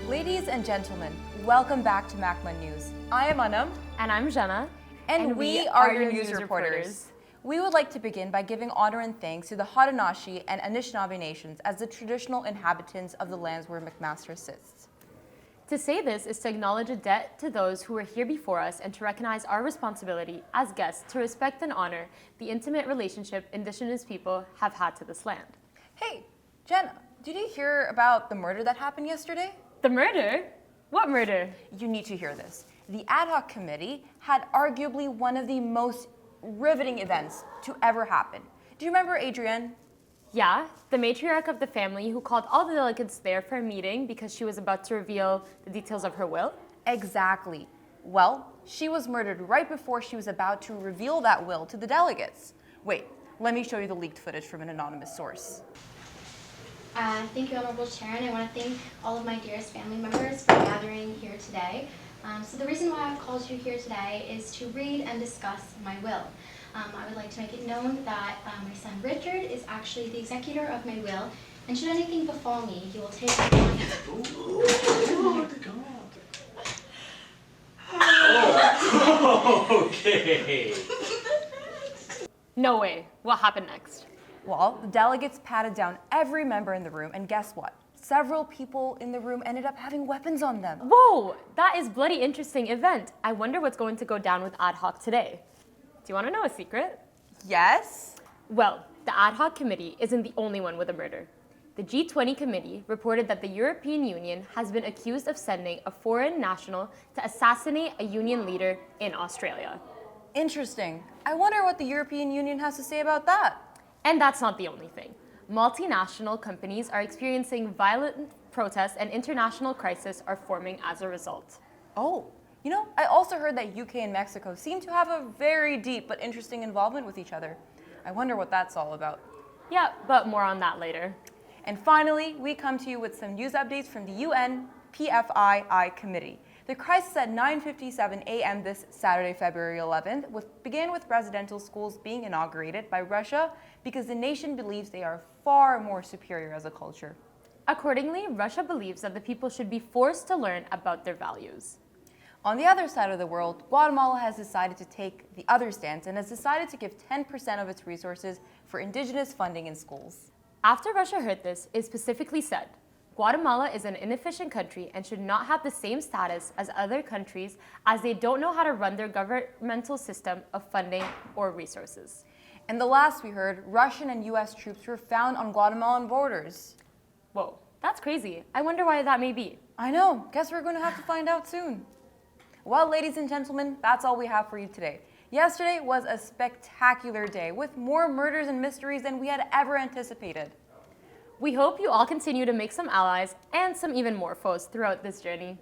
Ladies and gentlemen, welcome back to MACMA News. I am Anam. And I'm Jana. And we are your news reporters. We would like to begin by giving honor and thanks to the Haudenosaunee and Anishinaabe nations as the traditional inhabitants of the lands where McMaster sits. To say this is to acknowledge a debt to those who were here before us and to recognize our responsibility as guests to respect and honor the intimate relationship Indigenous people have had to this land. Hey, Jenna, did you hear about the murder that happened yesterday? The murder? What murder? You need to hear this. The ad hoc committee had arguably one of the most riveting events to ever happen. Do you remember Adrienne? Yeah, the matriarch of the family who called all the delegates there for a meeting because she was about to reveal the details of her will? Exactly. Well, she was murdered right before she was about to reveal that will to the delegates. Wait, let me show you the leaked footage from an anonymous source. Thank you, Honorable Chair, and I want to thank all of my dearest family members for gathering here today. So the reason why I've called you here today is to read and discuss my will. I would like to make it known that my son Richard is actually the executor of my will, and should anything befall me, he will take my Okay. No way. What happened next? Well, the delegates patted down every member in the room, and guess what? Several people in the room ended up having weapons on them. Whoa, that is bloody interesting event. I wonder what's going to go down with ad hoc today. Do you want to know a secret? Yes? Well, the ad hoc committee isn't the only one with a murder. The G20 committee reported that the European Union has been accused of sending a foreign national to assassinate a union leader in Australia. Interesting. I wonder what the European Union has to say about that. And that's not the only thing. Multinational companies are experiencing violent protests and international crises are forming as a result. Oh, you know, I also heard that UK and Mexico seem to have a very deep but interesting involvement with each other. I wonder what that's all about. Yeah, but more on that later. And finally, we come to you with some news updates from the UNPFII committee. The crisis at 9:57 a.m. this Saturday, February 11th, began with residential schools being inaugurated by Russia because the nation believes they are far more superior as a culture. Accordingly, Russia believes that the people should be forced to learn about their values. On the other side of the world, Guatemala has decided to take the other stance and has decided to give 10% of its resources for indigenous funding in schools. After Russia heard this, it specifically said, Guatemala is an inefficient country and should not have the same status as other countries as they don't know how to run their governmental system of funding or resources. And the last we heard, Russian and US troops were found on Guatemalan borders. Whoa, that's crazy. I wonder why that may be. I know. Guess we're going to have to find out soon. Well, ladies and gentlemen, that's all we have for you today. Yesterday was a spectacular day with more murders and mysteries than we had ever anticipated. We hope you all continue to make some allies and some even more foes throughout this journey.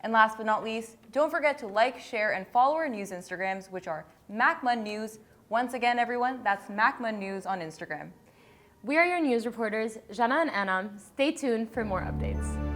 And last but not least, don't forget to like, share, and follow our news Instagrams, which are MACMA News. Once again, everyone, that's MACMA News on Instagram. We are your news reporters, Jana and Anam. Stay tuned for more updates.